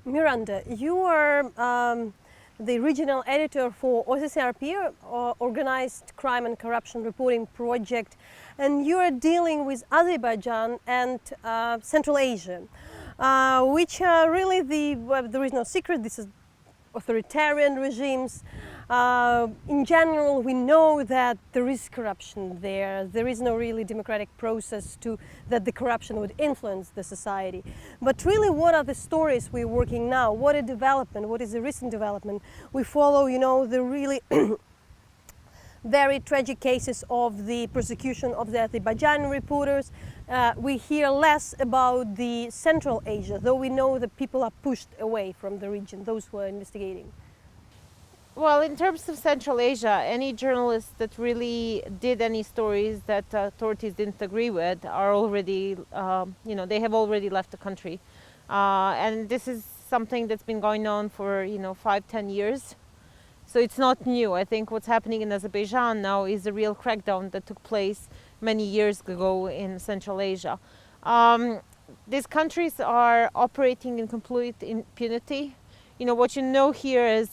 Miranda, you are the regional editor for OCCRP, Organized Crime and Corruption Reporting Project, and you are dealing with Azerbaijan and Central Asia, which are really there is no secret, this is authoritarian regimes. In general, we know that there is corruption there. There is no really democratic process that the corruption would influence the society. But really, what are the stories we're working now? What a development? What is the recent development? We follow, the really very tragic cases of the persecution of the Azerbaijani reporters. We hear less about the Central Asia, though we know that people are pushed away from the region, those who are investigating. Well, in terms of Central Asia, any journalists that really did any stories that authorities didn't agree with are already, they have already left the country. And this is something that's been going on for, 5-10 years. So it's not new. I think what's happening in Azerbaijan now is a real crackdown that took place many years ago in Central Asia. These countries are operating in complete impunity. What here is,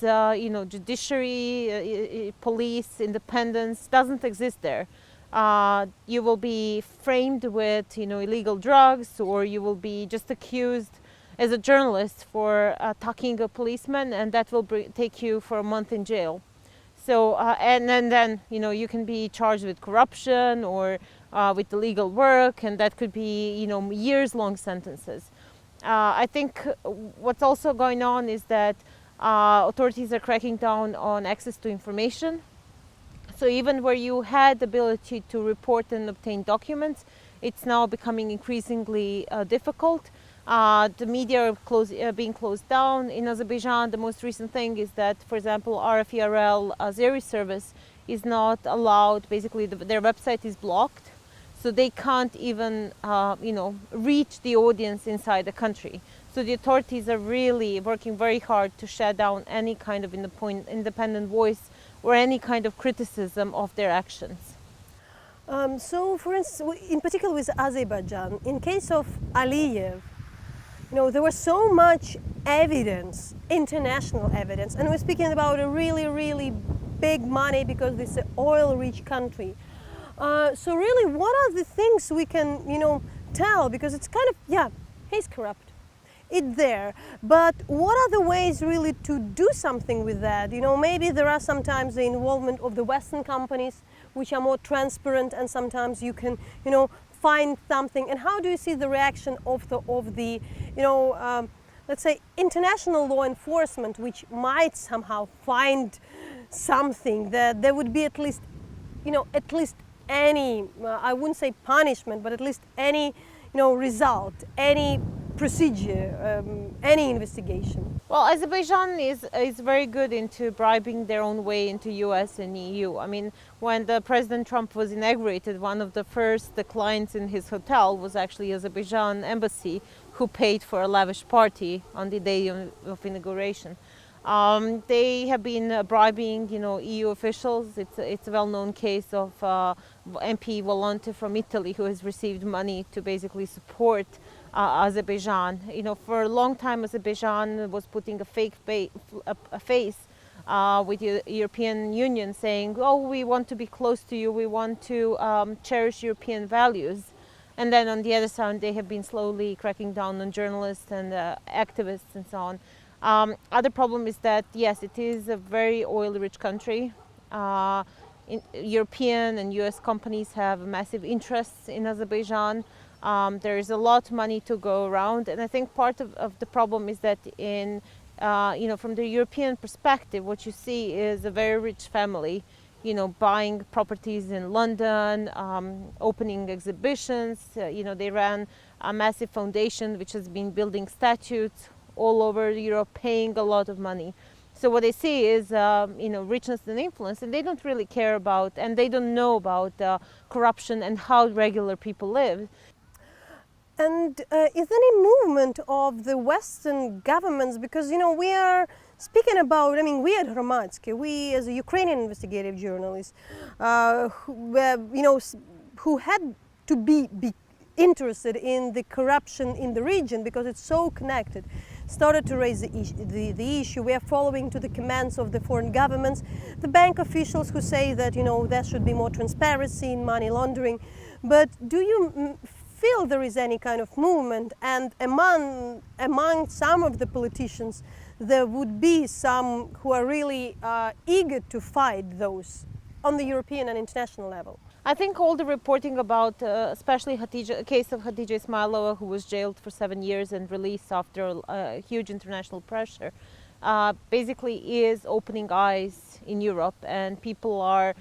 judiciary, police, independence doesn't exist there. You will be framed with, illegal drugs, or you will be just accused as a journalist for attacking a policeman, and that will take you for a month in jail. So, and then, you can be charged with corruption or with illegal work, and that could be, years-long sentences. I think what's also going on is that authorities are cracking down on access to information. So even where you had the ability to report and obtain documents, it's now becoming increasingly difficult. The media are being closed down in Azerbaijan. The most recent thing is that, for example, RFERL Azeri service is not allowed. Basically, their website is blocked. So they can't even, reach the audience inside the country. So the authorities are really working very hard to shut down any kind of independent voice or any kind of criticism of their actions. So, for instance, in particular with Azerbaijan, in case of Aliyev, there was so much evidence, international evidence, and we're speaking about a really, really big money because this is an oil-rich country. So really, what are the things we can, tell? Because it's kind of, he's corrupt. It's there. But what are the ways really to do something with that? Maybe there are sometimes the involvement of the Western companies, which are more transparent, and sometimes you can, find something. And how do you see the reaction of the let's say, international law enforcement, which might somehow find something that there would be at least any, I wouldn't say punishment, but at least any, result, any procedure, any investigation? Well, Azerbaijan is very good into bribing their own way into US and EU. I mean, when the President Trump was inaugurated, one of the first clients in his hotel was actually Azerbaijan embassy, who paid for a lavish party on the day of inauguration. They have been bribing, EU officials. It's a well-known case of MP Volante from Italy who has received money to basically support Azerbaijan. For a long time, Azerbaijan was putting a fake face with the European Union, saying, "Oh, we want to be close to you. We want to cherish European values." And then on the other side, they have been slowly cracking down on journalists and activists and so on. Other problem is that, yes, it is a very oil-rich country. European and US companies have massive interests in Azerbaijan. There is a lot of money to go around. And I think part of the problem is that from the European perspective, what you see is a very rich family, buying properties in London, opening exhibitions. They ran a massive foundation which has been building statues all over Europe, paying a lot of money. So what they see is, richness and influence, and they don't really care about, and they don't know about corruption and how regular people live. And is there any movement of the Western governments? Because, we are speaking about, we at Hromadske, we as a Ukrainian investigative journalists, who had to be interested in the corruption in the region because it's so connected. started to raise the issue. We are following to the commands of the foreign governments, the bank officials who say that, you know, there should be more transparency in money laundering. But do you feel there is any kind of movement, and among some of the politicians there would be some who are really eager to fight those on the European and international level? I think all the reporting about, especially the case of Khadija Ismailova, who was jailed for 7 years and released after huge international pressure, basically is opening eyes in Europe, and people are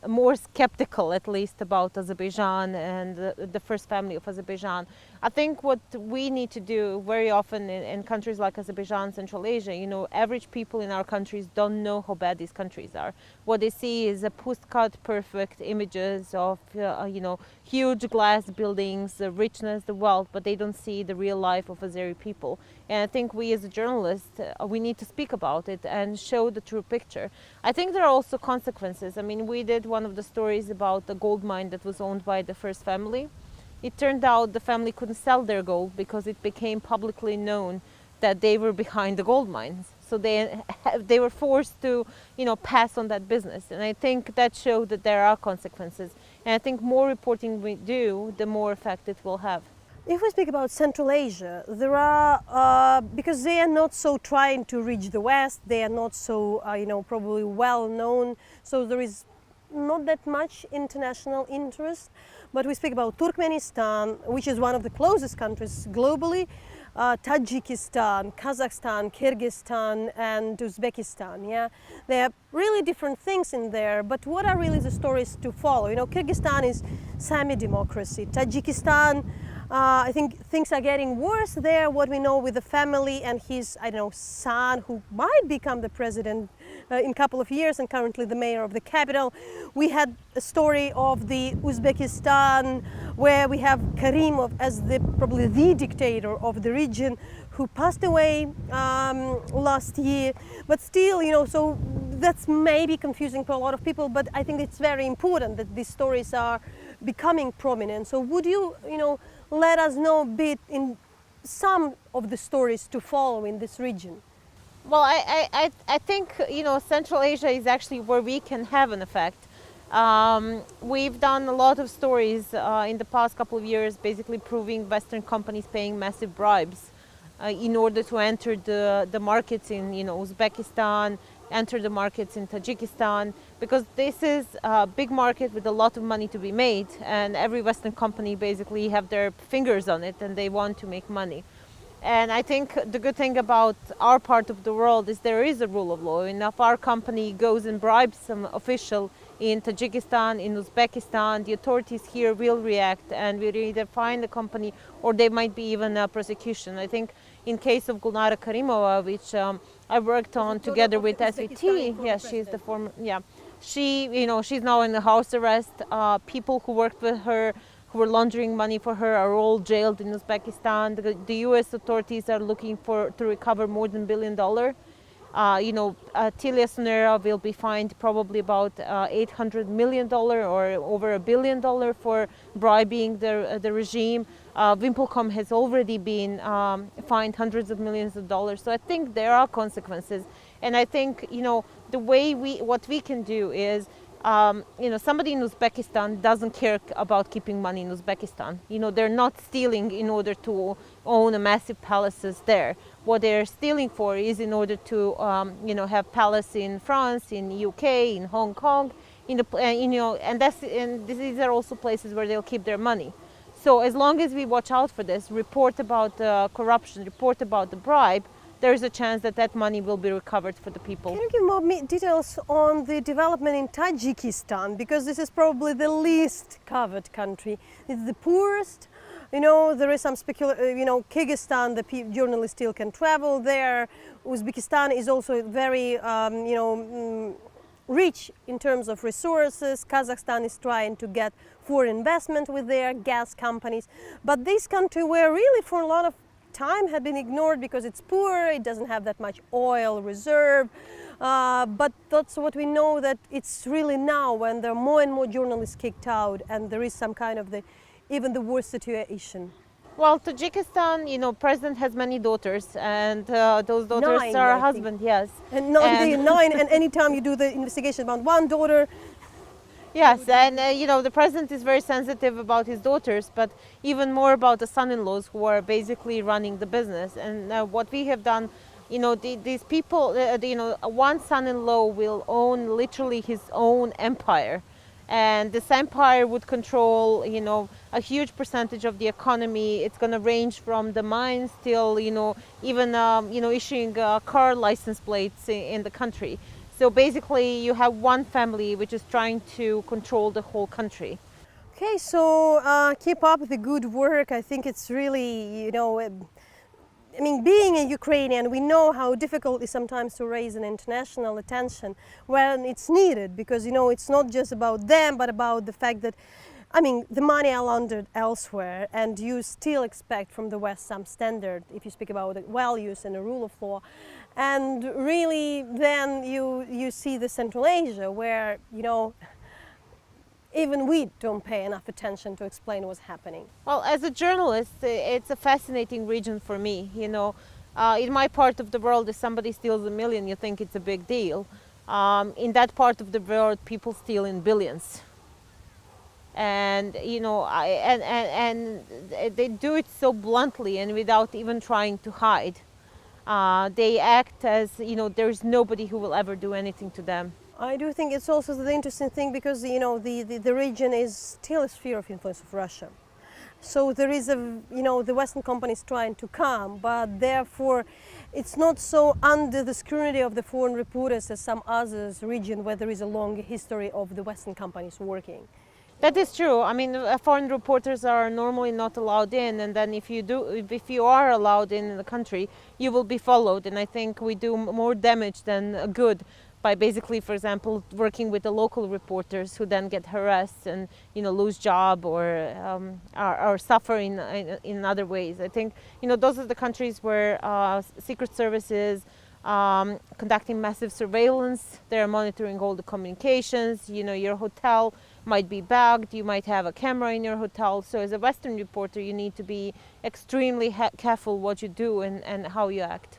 more skeptical, at least, about Azerbaijan and the first family of Azerbaijan. I think what we need to do very often in countries like Azerbaijan, Central Asia, you know, average people in our countries don't know how bad these countries are. What they see is a postcard perfect images of, you know, huge glass buildings, the richness, the wealth, but they don't see the real life of Azeri people. And I think we as a journalist, we need to speak about it and show the true picture. I think there are also consequences. I mean, we did one of the stories about the gold mine that was owned by the first family. It turned out the family couldn't sell their gold because it became publicly known that they were behind the gold mines. So they were forced to, you know, pass on that business. And I think that showed that there are consequences. And I think more reporting we do, the more effect it will have. If we speak about Central Asia, there are, because they are not so trying to reach the West, they are not so, you know, probably well known, so there is not that much international interest. But we speak about Turkmenistan, which is one of the closest countries globally, Tajikistan, Kazakhstan, Kyrgyzstan, and Uzbekistan. Yeah, there are really different things in there. But what are really the stories to follow? You know, Kyrgyzstan is semi-democracy. Tajikistan, I think things are getting worse there. What we know with the family and his, I don't know, son, who might become the president in a couple of years and currently the mayor of the capital. We had a story of the Uzbekistan, where we have Karimov as probably the dictator of the region, who passed away last year. But still, you know, so that's maybe confusing for a lot of people, but I think it's very important that these stories are becoming prominent. So would you, you know, let us know a bit in some of the stories to follow in this region? Well, I think, you know, Central Asia is actually where we can have an effect. We've done a lot of stories in the past couple of years, basically proving Western companies paying massive bribes in order to enter the markets in, you know, Uzbekistan, enter the markets in Tajikistan, because this is a big market with a lot of money to be made, and every Western company basically have their fingers on it and they want to make money. And I think the good thing about our part of the world is there is a rule of law. And if our company goes and bribes some official in Tajikistan, in Uzbekistan, the authorities here will react and will either fine the company or there might be even a prosecution. I think in case of Gulnara Karimova, which I worked on together with SVT, yeah, she's the former, yeah, she, you know, she's now in the house arrest. People who worked with her, who were laundering money for her, are all jailed in Uzbekistan. The U.S. authorities are looking to recover more than $1 billion. You know, Tilia Sonera will be fined probably about $800 million or over $1 billion for bribing the regime. Wimpelcom has already been fined hundreds of millions of dollars. So I think there are consequences. And I think, you know, the way what we can do is, you know, somebody in Uzbekistan doesn't care about keeping money in Uzbekistan. You know, they're not stealing in order to own a massive palaces there. What they're stealing for is in order to, you know, have palace in France, in UK, in Hong Kong, you know, and these are also places where they'll keep their money. So as long as we watch out for this, report about corruption, report about the bribe, there is a chance that that money will be recovered for the people. Can you give more details on the development in Tajikistan? Because this is probably the least covered country. It's the poorest. You know, there is some speculation, you know, Kyrgyzstan, the journalists still can travel there. Uzbekistan is also very, you know, rich in terms of resources. Kazakhstan is trying to get foreign investment with their gas companies. But this country were really for a lot of time had been ignored because it's poor, it doesn't have that much oil reserve, but that's what we know, that it's really now when there are more and more journalists kicked out and there is some kind of even the worst situation. Well, Tajikistan, president has many daughters, and those daughters 9, are I think. husband, yes. And not the And- 9, and anytime you do the investigation about one daughter, Yes, and the president is very sensitive about his daughters, but even more about the son-in-laws who are basically running the business. And what we have done, these people, one son-in-law will own literally his own empire, and this empire would control, a huge percentage of the economy. It's going to range from the mines till, even issuing car license plates in the country. So basically, you have one family which is trying to control the whole country. okay, so keep up the good work. I think it's really, I mean, being a Ukrainian, we know how difficult it is sometimes to raise an international attention when it's needed, because, it's not just about them, but about the fact that, I mean, the money are laundered elsewhere, and you still expect from the West some standard, if you speak about the values and the rule of law. And really, then you see the Central Asia, where, even we don't pay enough attention to explain what's happening. Well, as a journalist, it's a fascinating region for me. In my part of the world, if somebody steals $1 million, you think it's a big deal. In that part of the world, people steal in billions. And and they do it so bluntly and without even trying to hide. They act as there's nobody who will ever do anything to them. I do think it's also the interesting thing, because the region is still a sphere of influence of Russia. So there is the Western companies trying to come, but therefore it's not so under the scrutiny of the foreign reporters as some others region where there is a long history of the Western companies working. That is true. I mean, foreign reporters are normally not allowed in, and then if you are allowed in the country, you will be followed. And I think we do more damage than good by basically, for example, working with the local reporters who then get harassed and lose job or are suffering in other ways. I think those are the countries where secret services conducting massive surveillance. They're monitoring all the communications. Your hotel might be bagged. You might have a camera in your hotel. So as a Western reporter, you need to be extremely careful what you do and how you act.